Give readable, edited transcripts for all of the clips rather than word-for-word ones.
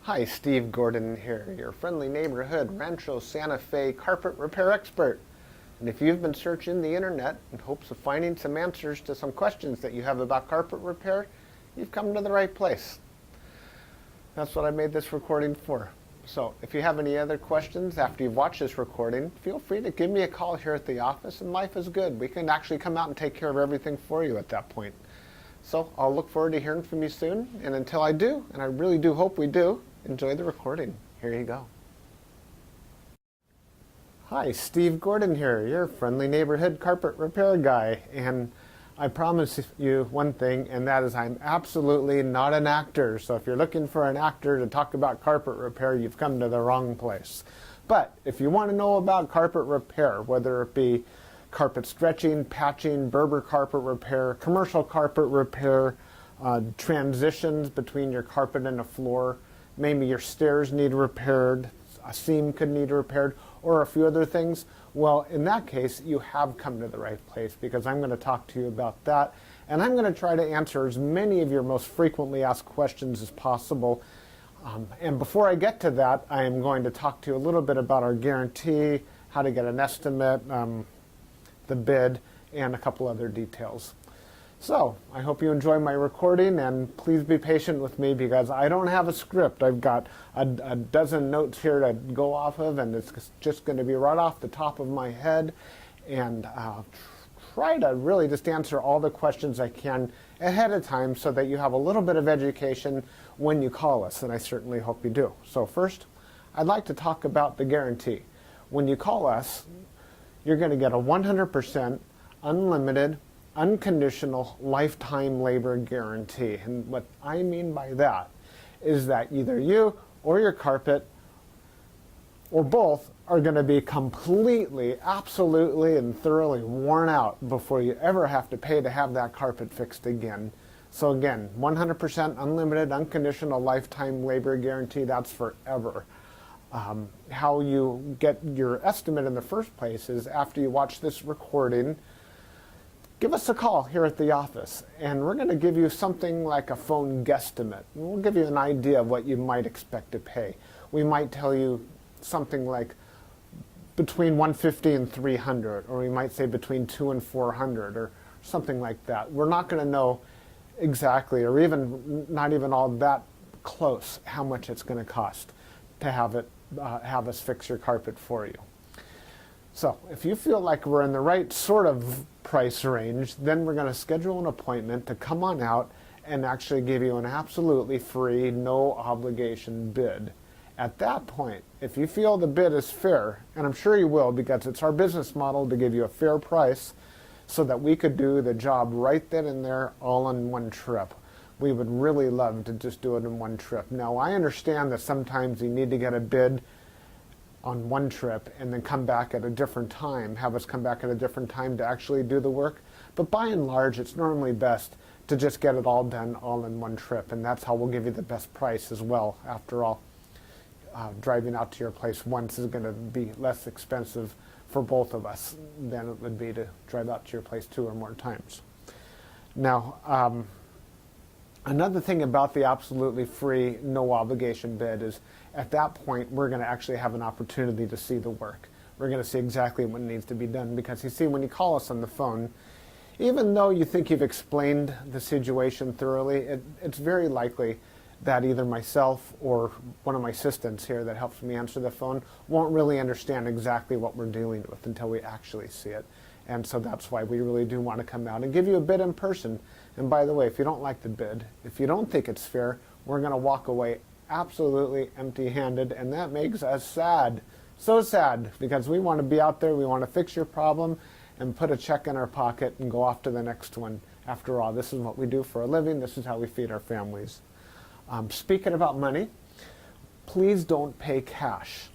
Hi, Steve Gordon here, your friendly neighborhood Rancho Santa Fe carpet repair expert. And if you've been searching the internet in hopes of finding some answers to some questions that you have about carpet repair, you've come to the right place. That's what I made this recording for. So if you have any other questions after you've watched this recording, feel free to give me a call here at the office, and life is good. We can actually come out and take care of everything for you at that point. So I'll look forward to hearing from you soon, and until I do, and I really do hope we do, enjoy the recording. Here you go. Hi, Steve Gordon here, your friendly neighborhood carpet repair guy, and I promise you one thing, and that is I'm absolutely not an actor. So if you're looking for an actor to talk about carpet repair, you've come to the wrong place. But if you want to know about carpet repair, whether it be carpet stretching, patching, Berber carpet repair, commercial carpet repair, transitions between your carpet and a floor, maybe your stairs need repaired, a seam could need repaired, or a few other things, well, in that case, you have come to the right place, because I'm going to talk to you about that, and I'm going to try to answer as many of your most frequently asked questions as possible. And before I get to that, I am going to talk to you a little bit about our guarantee, how to get an estimate, the bid, and a couple other details. So I hope you enjoy my recording, and please be patient with me because I don't have a script. I've got a dozen notes here to go off of, and it's just going to be right off the top of my head, and I'll try to really just answer all the questions I can ahead of time so that you have a little bit of education when you call us, and I certainly hope you do. So first, I'd like to talk about the guarantee. When you call us, you're going to get a 100% unlimited, unconditional lifetime labor guarantee. And what I mean by that is that either you or your carpet or both are going to be completely, absolutely, and thoroughly worn out before you ever have to pay to have that carpet fixed again. So again, 100% unlimited, unconditional lifetime labor guarantee, that's forever. How you get your estimate in the first place is after you watch this recording, give us a call here at the office, and we're going to give you something like a phone guesstimate. We'll give you an idea of what you might expect to pay. We might tell you something like between $150 and $300, or we might say between $200 and $400, or something like that. We're not going to know exactly, or even not even all that close, how much it's going to cost to have us fix your carpet for you. So if you feel like we're in the right sort of price range, then we're going to schedule an appointment to come on out and actually give you an absolutely free, no obligation bid. At that point, if you feel the bid is fair, and I'm sure you will because it's our business model to give you a fair price so that we could do the job right then and there all in one trip. We would really love to just do it in one trip. Now, I understand that sometimes you need to get a bid on one trip and then come back at a different time, have us come back at a different time to actually do the work. But by and large, it's normally best to just get it all done all in one trip, and that's how we'll give you the best price as well. After all, driving out to your place once is going to be less expensive for both of us than it would be to drive out to your place 2 or more times. Now, another thing about the absolutely free, no obligation bid is at that point we're going to actually have an opportunity to see the work. We're going to see exactly what needs to be done because you see, when you call us on the phone, even though you think you've explained the situation thoroughly, it's very likely that either myself or one of my assistants here that helps me answer the phone won't really understand exactly what we're dealing with until we actually see it. And so that's why we really do want to come out and give you a bid in person. And by the way, if you don't like the bid, if you don't think it's fair, we're going to walk away absolutely empty-handed, and that makes us sad. So sad, because we want to be out there, we want to fix your problem, and put a check in our pocket and go off to the next one. After all, this is what we do for a living. This is how we feed our families. Speaking about money, please don't pay cash.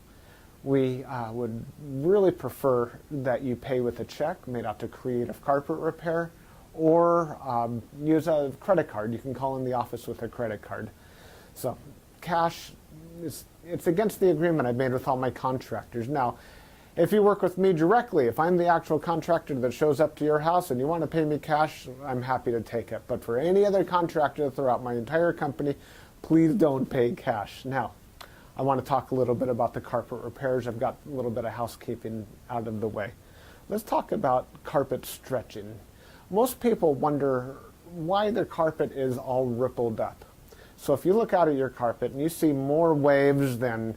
We would really prefer that you pay with a check made out to Creative Carpet Repair, or use a credit card. You can call in the office with a credit card. So cash, it's against the agreement I've made with all my contractors. Now, if you work with me directly, if I'm the actual contractor that shows up to your house and you want to pay me cash, I'm happy to take it. But for any other contractor throughout my entire company, please don't pay cash. Now, I want to talk a little bit about the carpet repairs. I've got a little bit of housekeeping out of the way. Let's talk about carpet stretching. Most people wonder why their carpet is all rippled up. So if you look out at your carpet and you see more waves than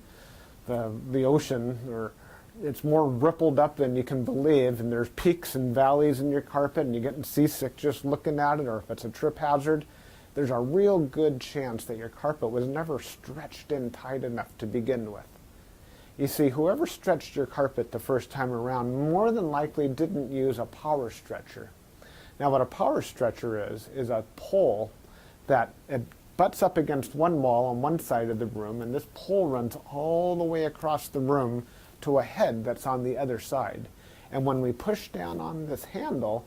the ocean, or it's more rippled up than you can believe, and there's peaks and valleys in your carpet and you're getting seasick just looking at it, or if it's a trip hazard, there's a real good chance that your carpet was never stretched in tight enough to begin with. You see, whoever stretched your carpet the first time around more than likely didn't use a power stretcher. Now what a power stretcher is a pole that it butts up against one wall on one side of the room, and this pole runs all the way across the room to a head that's on the other side. And when we push down on this handle,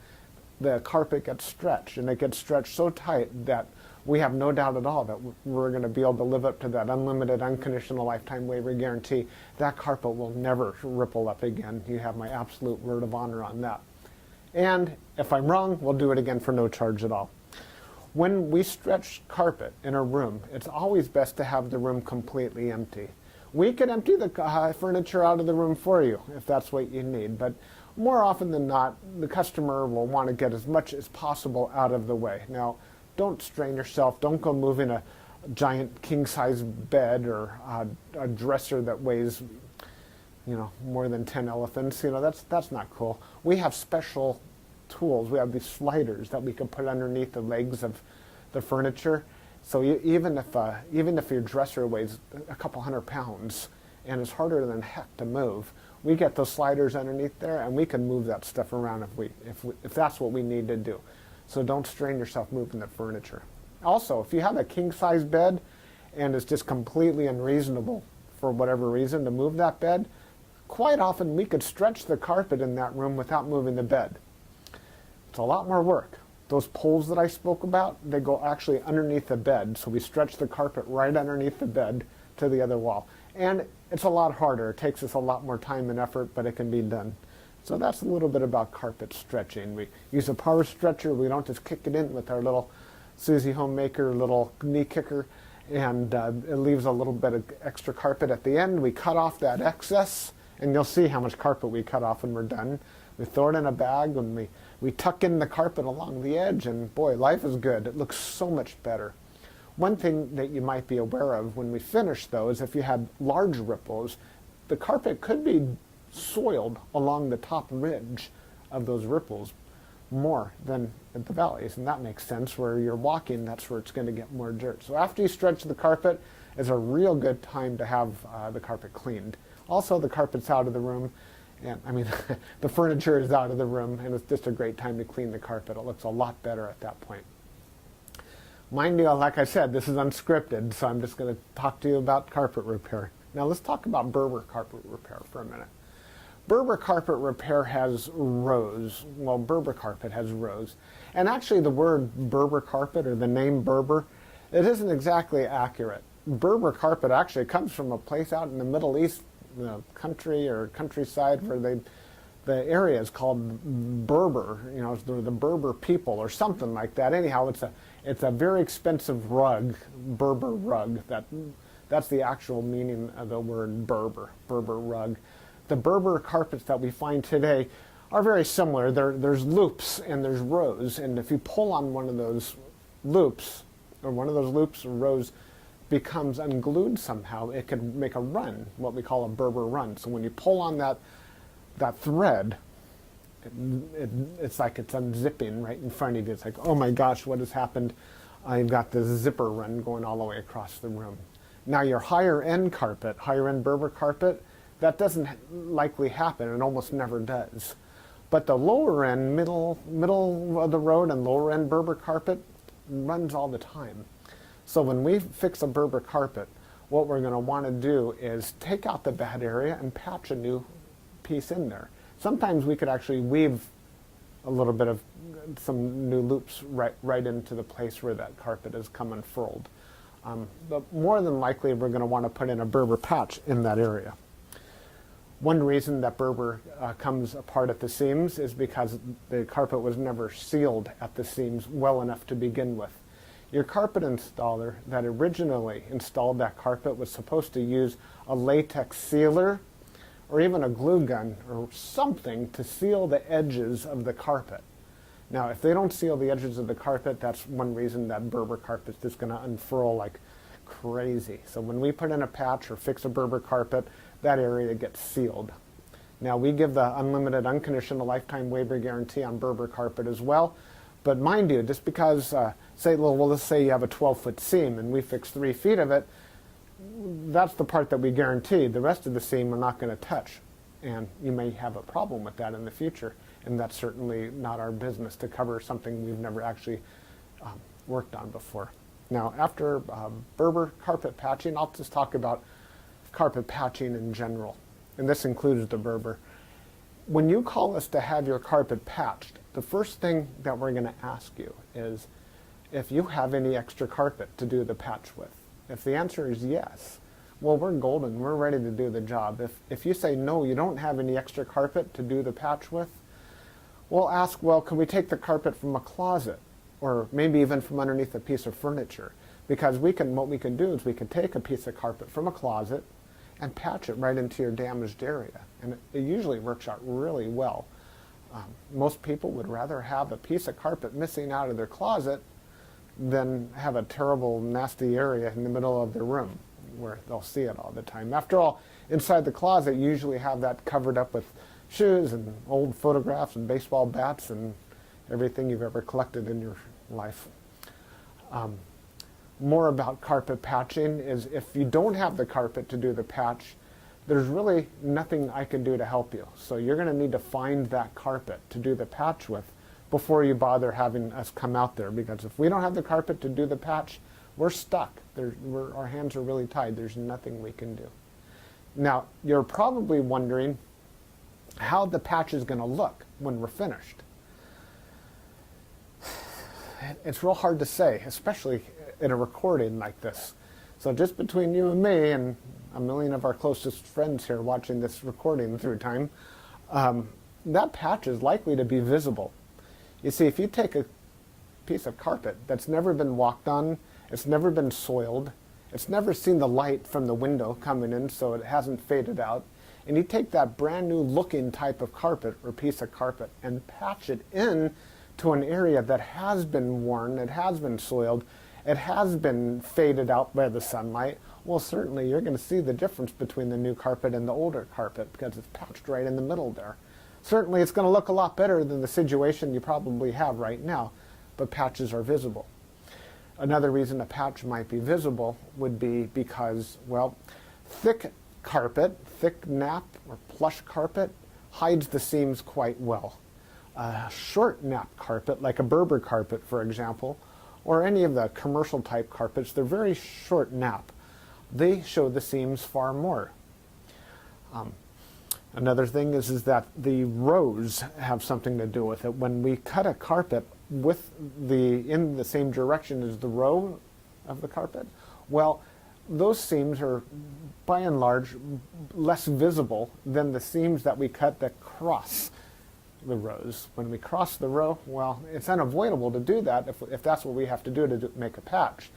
the carpet gets stretched, and it gets stretched so tight that we have no doubt at all that we're going to be able to live up to that unlimited, unconditional lifetime waiver guarantee. That carpet will never ripple up again. You have my absolute word of honor on that. And if I'm wrong, we'll do it again for no charge at all. When we stretch carpet in a room, it's always best to have the room completely empty. We can empty the furniture out of the room for you if that's what you need, but more often than not, the customer will want to get as much as possible out of the way. Now, don't strain yourself. Don't go moving a giant king-size bed or a dresser that weighs, more than 10 elephants. That's not cool. We have special tools. We have these sliders that we can put underneath the legs of the furniture. So even if your dresser weighs a couple hundred pounds and is harder than heck to move, we get those sliders underneath there, and we can move that stuff around if that's what we need to do. So don't strain yourself moving the furniture. Also, if you have a king-size bed and it's just completely unreasonable for whatever reason to move that bed, quite often we could stretch the carpet in that room without moving the bed. It's a lot more work. Those poles that I spoke about, they go actually underneath the bed, so we stretch the carpet right underneath the bed to the other wall. And it's a lot harder. It takes us a lot more time and effort, but it can be done. So that's a little bit about carpet stretching. We use a power stretcher. We don't just kick it in with our little Susie Homemaker little knee kicker, and it leaves a little bit of extra carpet at the end. We cut off that excess, and you'll see how much carpet we cut off when we're done. We throw it in a bag, and we tuck in the carpet along the edge, and boy, life is good. It looks so much better. One thing that you might be aware of when we finish, though, is if you had large ripples, the carpet could be soiled along the top ridge of those ripples more than at the valleys, and that makes sense. Where you're walking, that's where it's going to get more dirt. So after you stretch the carpet is a real good time to have the carpet cleaned. Also, the carpet's out of the room, and the furniture is out of the room, and it's just a great time to clean the carpet. It looks a lot better at that point. Mind you, like I said, this is unscripted, so I'm just going to talk to you about carpet repair. Now let's talk about Berber carpet repair for a minute. Berber carpet repair has rows. Well, Berber carpet has rows. And actually the word Berber carpet, or the name Berber, it isn't exactly accurate. Berber carpet actually comes from a place out in the Middle East, country or countryside, where the area is called Berber, the Berber people or something like that. Anyhow, it's a very expensive rug, Berber rug. That's the actual meaning of the word Berber rug. The Berber carpets that we find today are very similar. There's loops and there's rows, and if you pull on one of those loops, or rows becomes unglued somehow, it can make a run, what we call a Berber run. So when you pull on that thread, it's like it's unzipping right in front of you. It's like, oh my gosh, what has happened? I've got this zipper run going all the way across the room. Now your higher end Berber carpet, that doesn't likely happen. It almost never does. But the lower end, middle of the road and lower end Berber carpet runs all the time. So when we fix a Berber carpet, what we're going to want to do is take out the bad area and patch a new piece in there. Sometimes we could actually weave a little bit of some new loops right into the place where that carpet has come unfurled. But more than likely, we're going to want to put in a Berber patch in that area. One reason that Berber comes apart at the seams is because the carpet was never sealed at the seams well enough to begin with. Your carpet installer that originally installed that carpet was supposed to use a latex sealer or even a glue gun or something to seal the edges of the carpet. Now, if they don't seal the edges of the carpet, that's one reason that Berber carpet is just going to unfurl like crazy. So when we put in a patch or fix a Berber carpet, that area gets sealed. Now, we give the unlimited, unconditional lifetime waiver guarantee on Berber carpet as well. But mind you, just because, let's say you have a 12-foot seam and we fix 3 feet of it, that's the part that we guarantee. The rest of the seam we're not going to touch. And you may have a problem with that in the future. And that's certainly not our business to cover something we've never actually worked on before. Now, after Berber carpet patching, I'll just talk about carpet patching in general. And this includes the Berber. When you call us to have your carpet patched, the first thing that we're going to ask you is if you have any extra carpet to do the patch with. If the answer is yes, well, we're golden. We're ready to do the job. If you say no, you don't have any extra carpet to do the patch with, we'll ask, well, can we take the carpet from a closet or maybe even from underneath a piece of furniture? Because what we can do is we can take a piece of carpet from a closet and patch it right into your damaged area. And it usually works out really well. Most people would rather have a piece of carpet missing out of their closet than have a terrible, nasty area in the middle of their room where they'll see it all the time. After all, inside the closet, you usually have that covered up with shoes and old photographs and baseball bats and everything you've ever collected in your life. More about carpet patching is if you don't have the carpet to do the patch, there's really nothing I can do to help you. So you're going to need to find that carpet to do the patch with before you bother having us come out there, because if we don't have the carpet to do the patch, we're stuck. Our hands are really tied. There's nothing we can do. Now, you're probably wondering how the patch is going to look when we're finished. It's real hard to say, especially in a recording like this. So just between you and me and a million of our closest friends here watching this recording through time, that patch is likely to be visible. You see, if you take a piece of carpet that's never been walked on, it's never been soiled, it's never seen the light from the window coming in so it hasn't faded out, and you take that brand new looking type of carpet or piece of carpet and patch it in to an area that has been worn, it has been soiled, it has been faded out by the sunlight, well, certainly you're going to see the difference between the new carpet and the older carpet because it's patched right in the middle there. Certainly it's going to look a lot better than the situation you probably have right now, but patches are visible. Another reason a patch might be visible would be because, well, thick carpet, thick nap or plush carpet hides the seams quite well. A short nap carpet, like a Berber carpet, for example, or any of the commercial type carpets, they're very short nap. They show the seams far more. Another thing is that the rows have something to do with it. When we cut a carpet in the same direction as the row of the carpet, well, those seams are by and large less visible than the seams that we cut that cross the rows. When we cross the row, well, it's unavoidable to do that if that's what we have to do to make a patch.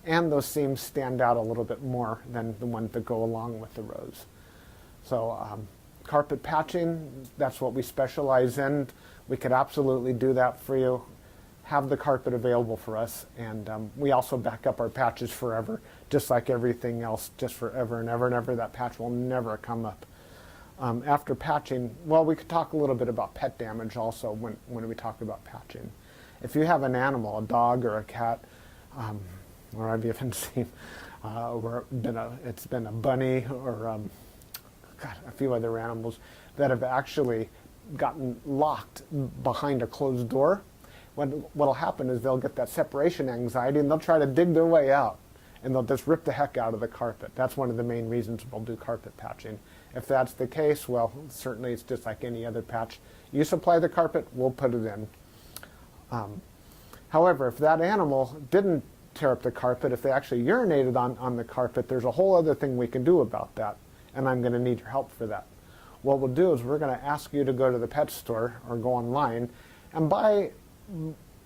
And those seams stand out a little bit more than the ones that go along with the rows. So carpet patching, that's what we specialize in. We could absolutely do that for you. Have the carpet available for us, and we also back up our patches forever, just like everything else, just forever and ever and ever. That patch will never come up. After patching, well, we could talk a little bit about pet damage also when we talk about patching. If you have an animal, a dog or a cat, or I've even seen it's been a bunny or a few other animals that have actually gotten locked behind a closed door. What'll happen is they'll get that separation anxiety and they'll try to dig their way out and they'll just rip the heck out of the carpet. That's one of the main reasons we'll do carpet patching. If that's the case, well, certainly it's just like any other patch. You supply the carpet, we'll put it in. However, if that animal didn't tear up the carpet, if they actually urinated on the carpet, there's a whole other thing we can do about that, and I'm going to need your help for that. What we'll do is we're going to ask you to go to the pet store or go online and buy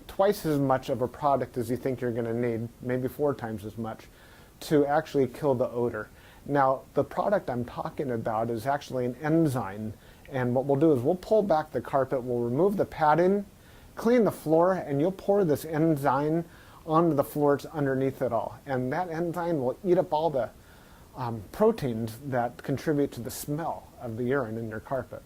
twice as much of a product as you think you're going to need, maybe 4 times as much, to actually kill the odor. Now, the product I'm talking about is actually an enzyme, and what we'll do is we'll pull back the carpet, we'll remove the padding, clean the floor, and you'll pour this enzyme onto the floors underneath it all. And that enzyme will eat up all the proteins that contribute to the smell of the urine in your carpet.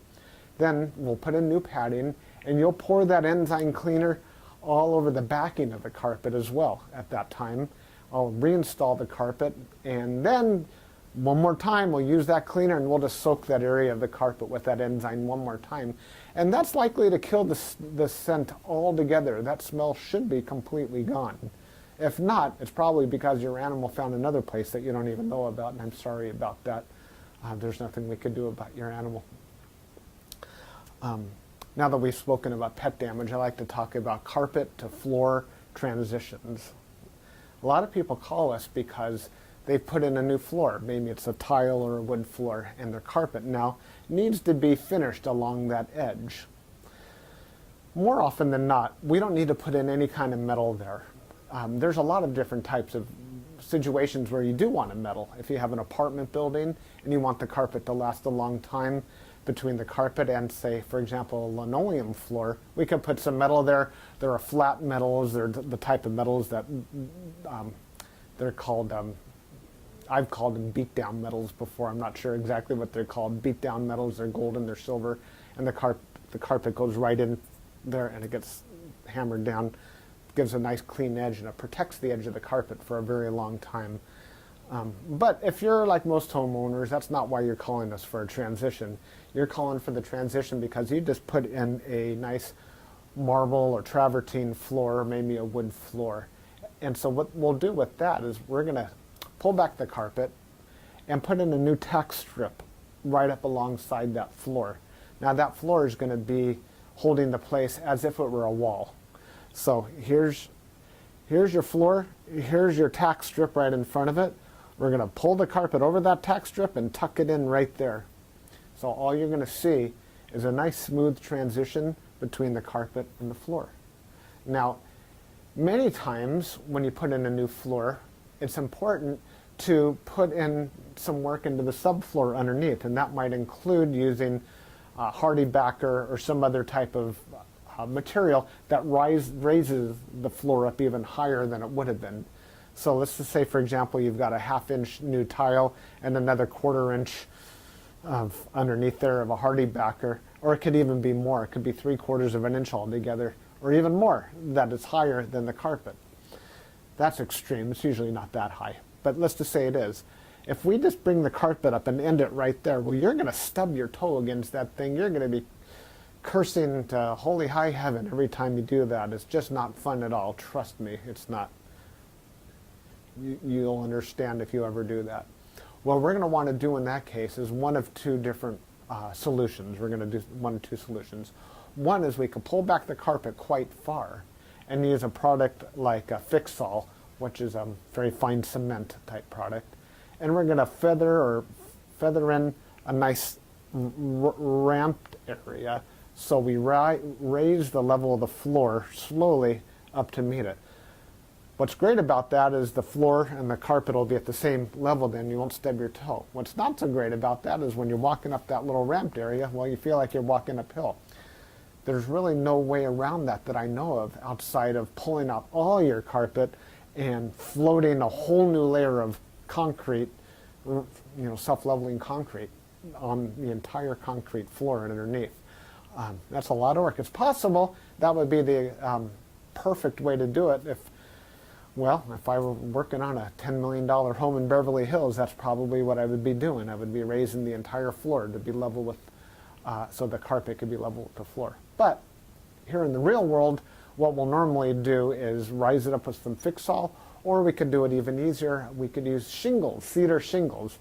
Then we'll put in new padding, and you'll pour that enzyme cleaner all over the backing of the carpet as well at that time. I'll reinstall the carpet, and then one more time we'll use that cleaner, and we'll just soak that area of the carpet with that enzyme one more time. And that's likely to kill the scent altogether. That smell should be completely gone. If not, it's probably because your animal found another place that you don't even know about, and I'm sorry about that. There's nothing we could do about your animal. Now that we've spoken about pet damage, I like to talk about carpet to floor transitions. A lot of people call us because they put in a new floor. Maybe it's a tile or a wood floor, and their carpet now needs to be finished along that edge. More often than not, we don't need to put in any kind of metal there. There's a lot of different types of situations where you do want a metal. If you have an apartment building and you want the carpet to last a long time, between the carpet and, say, for example, a linoleum floor, we could put some metal there. There are flat metals. They're the type of metals that they're called, I've called them beat-down metals before. I'm not sure exactly what they're called. Beat-down metals, they're golden, they're silver, and the carpet goes right in there and it gets hammered down, gives a nice clean edge, and it protects the edge of the carpet for a very long time. But if you're like most homeowners, that's not why you're calling us for a transition. You're calling for the transition because you just put in a nice marble or travertine floor, or maybe a wood floor. And so what we'll do with that is we're going to pull back the carpet and put in a new tack strip right up alongside that floor. Now that floor is going to be holding the place as if it were a wall. So here's your floor, here's your tack strip right in front of it. We're going to pull the carpet over that tack strip and tuck it in right there. So all you're going to see is a nice smooth transition between the carpet and the floor. Now, many times when you put in a new floor, it's important to put in some work into the subfloor underneath, and that might include using hardy backer or some other type of material that raises the floor up even higher than it would have been. So let's just say, for example, you've got a 1/2 inch new tile and another 1/4 inch of underneath there of a hardy backer, or it could even be more. It could be 3/4 of an inch altogether, or even more, that is higher than the carpet. That's extreme. It's usually not that high, but let's just say it is. If we just bring the carpet up and end it right there, well, you're going to stub your toe against that thing. You're going to be cursing to holy high heaven every time you do that. It's just not fun at all. Trust me, it's not. You'll understand if you ever do that. What we're going to want to do in that case is one of two different solutions. We're going to do one of two solutions. One is we can pull back the carpet quite far and use a product like a Fix-All, which is a very fine cement type product. And we're going to feather in a nice ramped area, so we raise the level of the floor slowly up to meet it. What's great about that is the floor and the carpet will be at the same level, then you won't stub your toe. What's not so great about that is when you're walking up that little ramped area, well, you feel like you're walking uphill. There's really no way around that I know of outside of pulling out all your carpet and floating a whole new layer of concrete, self-leveling concrete on the entire concrete floor and underneath. That's a lot of work. It's possible that would be the perfect way to do it if I were working on a $10 million home in Beverly Hills, that's probably what I would be doing. I would be raising the entire floor to be level with, so the carpet could be level with the floor. But here in the real world, what we'll normally do is rise it up with some Fix-All, or we could do it even easier. We could use shingles, cedar shingles.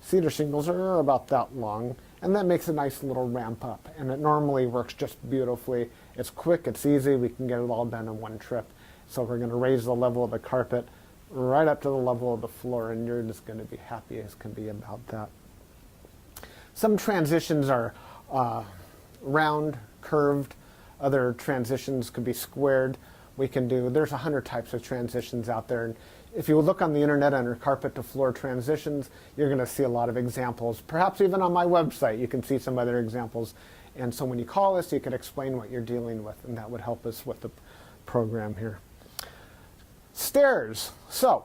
Cedar shingles are about that long, and that makes a nice little ramp up. And it normally works just beautifully. It's quick, it's easy, we can get it all done in one trip. So we're going to raise the level of the carpet right up to the level of the floor, and you're just going to be happy as can be about that. Some transitions are round, curved. Other transitions could be squared. We can do, there's 100 types of transitions out there. And if you look on the internet under carpet to floor transitions, you're going to see a lot of examples. Perhaps even on my website, you can see some other examples. And so when you call us, you can explain what you're dealing with, and that would help us with the program here. Stairs. So,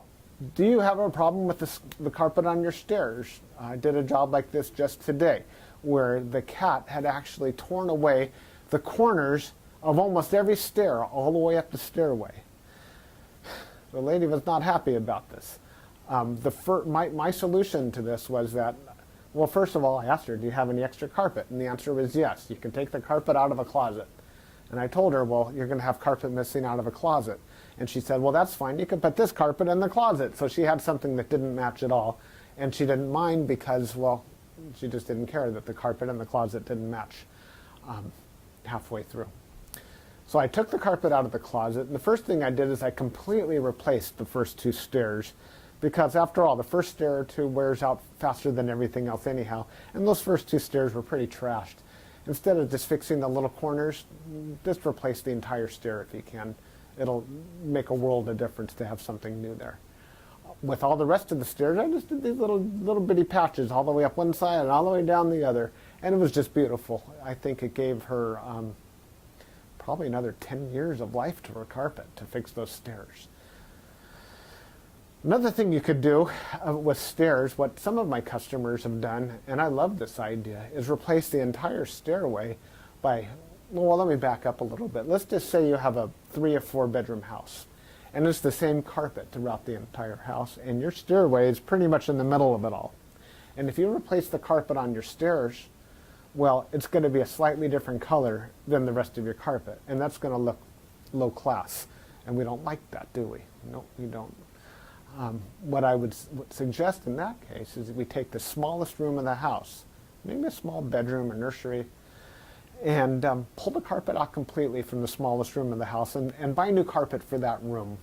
do you have a problem with the carpet on your stairs? I did a job like this just today, where the cat had actually torn away the corners of almost every stair all the way up the stairway. The lady was not happy about this. My solution to this was that, well, first of all, I asked her, do you have any extra carpet? And the answer was yes. You can take the carpet out of a closet. And I told her, well, you're going to have carpet missing out of a closet. And she said, well, that's fine. You can put this carpet in the closet. So she had something that didn't match at all. And she didn't mind because, well, she just didn't care that the carpet in the closet didn't match halfway through. So I took the carpet out of the closet. And the first thing I did is I completely replaced the first two stairs. Because after all, the first stair or two wears out faster than everything else anyhow. And those first two stairs were pretty trashed. Instead of just fixing the little corners, just replace the entire stair if you can. It'll make a world of difference to have something new there. With all the rest of the stairs, I just did these little bitty patches all the way up one side and all the way down the other. And it was just beautiful. I think it gave her probably another 10 years of life to her carpet to fix those stairs. Another thing you could do with stairs, what some of my customers have done, and I love this idea, is replace the entire stairway by, well, let me back up a little bit. Let's just say you have a 3 or 4 bedroom house, and it's the same carpet throughout the entire house, and your stairway is pretty much in the middle of it all. And if you replace the carpet on your stairs, well, it's going to be a slightly different color than the rest of your carpet, and that's going to look low class, and we don't like that, do we? No, we don't. What I would suggest in that case is that we take the smallest room in the house, maybe a small bedroom or nursery, and pull the carpet out completely from the smallest room in the house and buy new carpet for that room.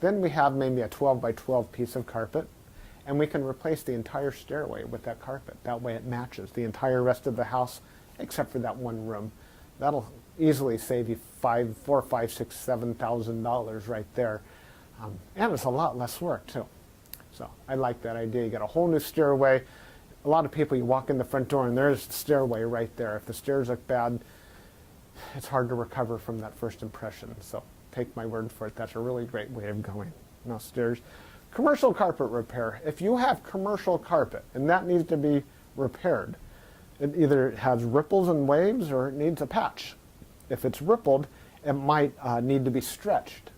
Then we have maybe a 12 by 12 piece of carpet, and we can replace the entire stairway with that carpet. That way it matches the entire rest of the house except for that one room. That'll easily save you $4,000, $5,000, $6,000, $7,000 right there. And it's a lot less work too. So I like that idea. You get a whole new stairway. A lot of people, you walk in the front door and there's the stairway right there. If the stairs look bad, it's hard to recover from that first impression. So take my word for it. That's a really great way of going. Now stairs. Commercial carpet repair. If you have commercial carpet and that needs to be repaired, it either has ripples and waves or it needs a patch. If it's rippled, it might need to be stretched.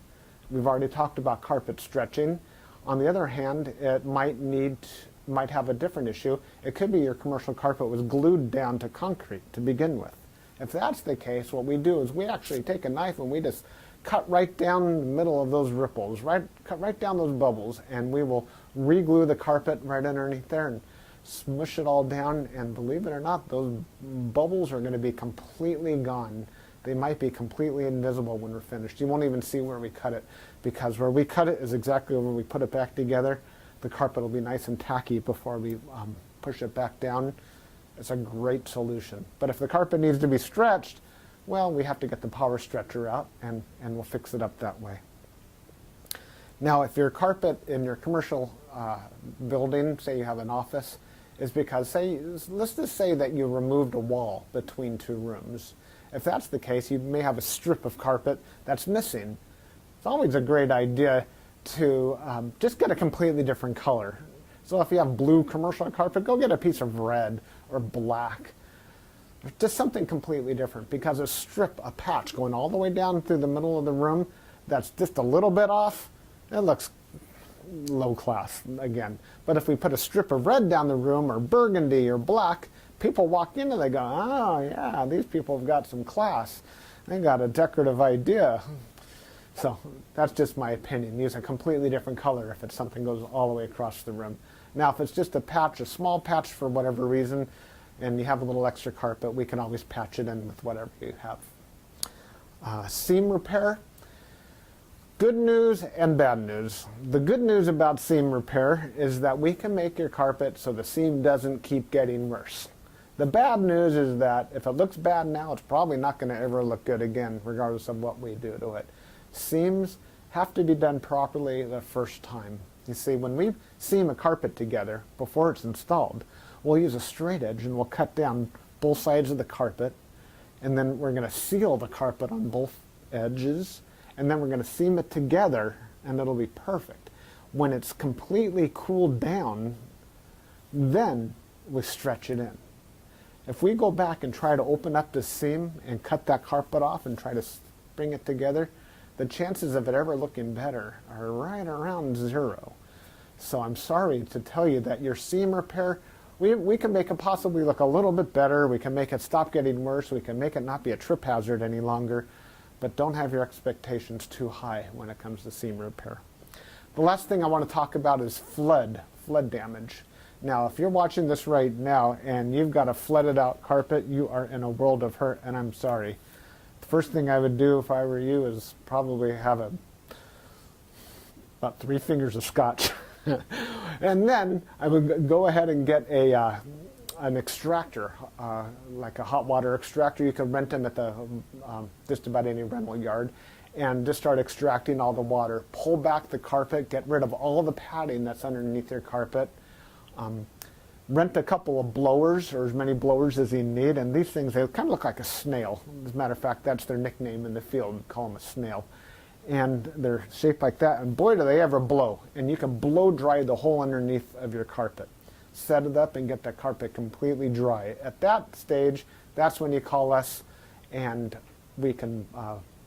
We've already talked about carpet stretching. On the other hand, it might have a different issue. It could be your commercial carpet was glued down to concrete to begin with. If that's the case, what we do is we actually take a knife and we just cut right down the middle of those ripples, cut right down those bubbles, and we will re-glue the carpet right underneath there and smush it all down. And believe it or not, those bubbles are going to be completely gone. They might be completely invisible when we're finished. You won't even see where we cut it, because where we cut it is exactly where we put it back together. The carpet will be nice and tacky before we push it back down. It's a great solution. But if the carpet needs to be stretched, well, we have to get the power stretcher out, and we'll fix it up that way. Now, if your carpet in your commercial building, say you have an office, is because, let's just say that you removed a wall between two rooms. If that's the case, you may have a strip of carpet that's missing. It's always a great idea to just get a completely different color. So if you have blue commercial carpet, go get a piece of red or black. Just something completely different, because a strip, a patch going all the way down through the middle of the room that's just a little bit off, it looks low class again. But if we put a strip of red down the room, or burgundy or black, people walk in and they go, oh yeah, these people have got some class. They got a decorative idea. So that's just my opinion. Use a completely different color if it's something goes all the way across the room. Now if it's just a patch, a small patch for whatever reason, and you have a little extra carpet, we can always patch it in with whatever you have. Seam repair. Good news and bad news. The good news about seam repair is that we can make your carpet so the seam doesn't keep getting worse. The bad news is that if it looks bad now, it's probably not going to ever look good again, regardless of what we do to it. Seams have to be done properly the first time. You see, when we seam a carpet together before it's installed, we'll use a straight edge and we'll cut down both sides of the carpet, and then we're going to seal the carpet on both edges, and then we're going to seam it together, and it'll be perfect. When it's completely cooled down, then we stretch it in. If we go back and try to open up the seam and cut that carpet off and try to bring it together, the chances of it ever looking better are right around 0. So I'm sorry to tell you that your seam repair, we can make it possibly look a little bit better. We can make it stop getting worse. We can make it not be a trip hazard any longer. But don't have your expectations too high when it comes to seam repair. The last thing I want to talk about is flood damage. Now, if you're watching this right now and you've got a flooded out carpet, you are in a world of hurt, and I'm sorry. The first thing I would do if I were you is probably have about 3 fingers of scotch. And then I would go ahead and get an extractor, like a hot water extractor. You can rent them at the just about any rental yard, and just start extracting all the water. Pull back the carpet, get rid of all the padding that's underneath your carpet. Rent a couple of blowers, or as many blowers as you need, and these things, they kind of look like a snail. As a matter of fact, that's their nickname in the field. We call them a snail. And they're shaped like that, and boy, do they ever blow. And you can blow dry the whole underneath of your carpet. Set it up and get the carpet completely dry. At that stage, that's when you call us, and we can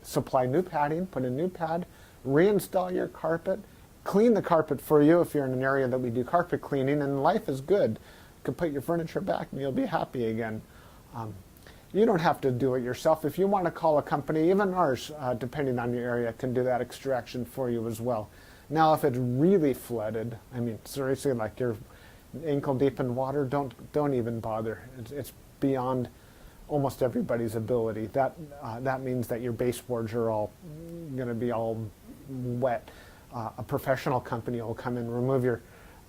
supply new padding, put a new pad, reinstall your carpet, clean the carpet for you if you're in an area that we do carpet cleaning, and life is good. You can put your furniture back and you'll be happy again. You don't have to do it yourself. If you want to call a company, even ours, depending on your area, can do that extraction for you as well. Now, if it's really flooded, I mean, seriously, like you're ankle deep in water, don't even bother. It's beyond almost everybody's ability. That means that your baseboards are all going to be all wet. A professional company will come and remove your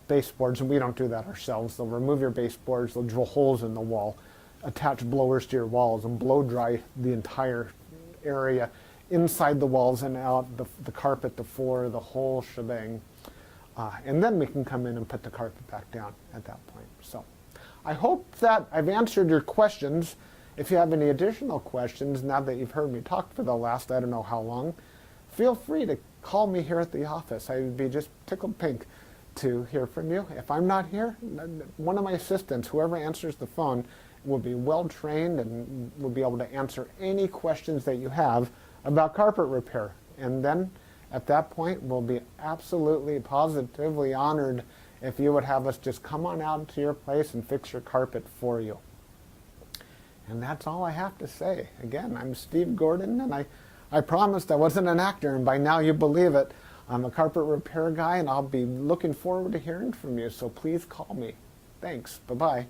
baseboards, and we don't do that ourselves. They'll remove your baseboards, they'll drill holes in the wall, attach blowers to your walls, and blow dry the entire area, inside the walls and out, the carpet, the floor, the whole shebang. And then we can come in and put the carpet back down at that point. So I hope that I've answered your questions. If you have any additional questions, now that you've heard me talk for the last I don't know how long, feel free to call me here at the office. I would be just tickled pink to hear from you. If I'm not here, one of my assistants, whoever answers the phone, will be well trained and will be able to answer any questions that you have about carpet repair. And then at that point, we'll be absolutely positively honored if you would have us just come on out to your place and fix your carpet for you. And that's all I have to say. Again, I'm Steve Gordon, and I promised I wasn't an actor, and by now you believe it. I'm a carpet repair guy, and I'll be looking forward to hearing from you, so please call me. Thanks. Bye-bye.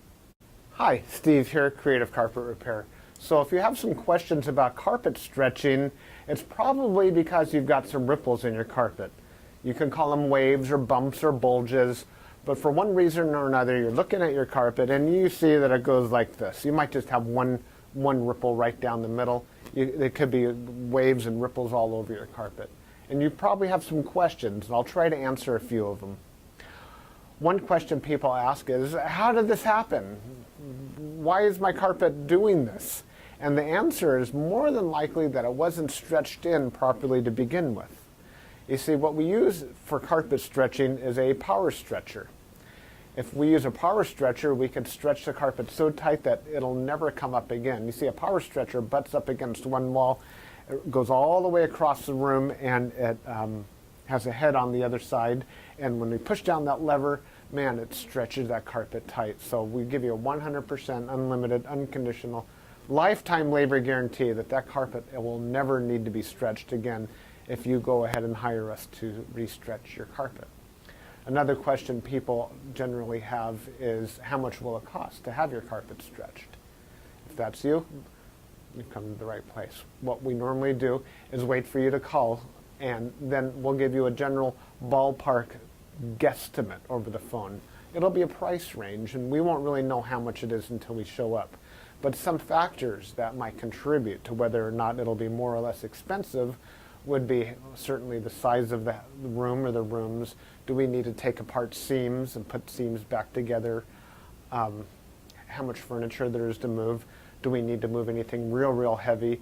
Hi, Steve here, Creative Carpet Repair. So if you have some questions about carpet stretching, it's probably because you've got some ripples in your carpet. You can call them waves or bumps or bulges, but for one reason or another, you're looking at your carpet and you see that it goes like this. You might just have one ripple right down the middle. It could be waves and ripples all over your carpet. And you probably have some questions, and I'll try to answer a few of them. One question people ask is, how did this happen? Why is my carpet doing this? And the answer is more than likely that it wasn't stretched in properly to begin with. You see, what we use for carpet stretching is a power stretcher. If we use a power stretcher, we can stretch the carpet so tight that it'll never come up again. You see, a power stretcher butts up against one wall, it goes all the way across the room, and it has a head on the other side. And when we push down that lever, man, it stretches that carpet tight. So we give you a 100% unlimited, unconditional, lifetime labor guarantee that that carpet, it will never need to be stretched again if you go ahead and hire us to restretch your carpet. Another question people generally have is, how much will it cost to have your carpet stretched? If that's you, you've come to the right place. What we normally do is wait for you to call, and then we'll give you a general ballpark guesstimate over the phone. It'll be a price range, and we won't really know how much it is until we show up. But some factors that might contribute to whether or not it'll be more or less expensive would be certainly the size of the room or the rooms. Do we need to take apart seams and put seams back together? How much furniture there is to move? Do we need to move anything real heavy?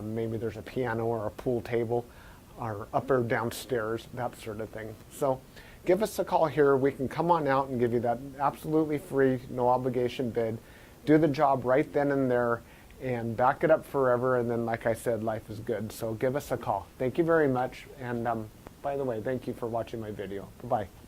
Maybe there's a piano or a pool table or up or downstairs, that sort of thing. So give us a call here. We can come on out and give you that absolutely free, no obligation bid. Do the job right then and there and back it up forever. And then, like I said, life is good. So give us a call. Thank you very much. And by the way, thank you for watching my video. Bye-bye.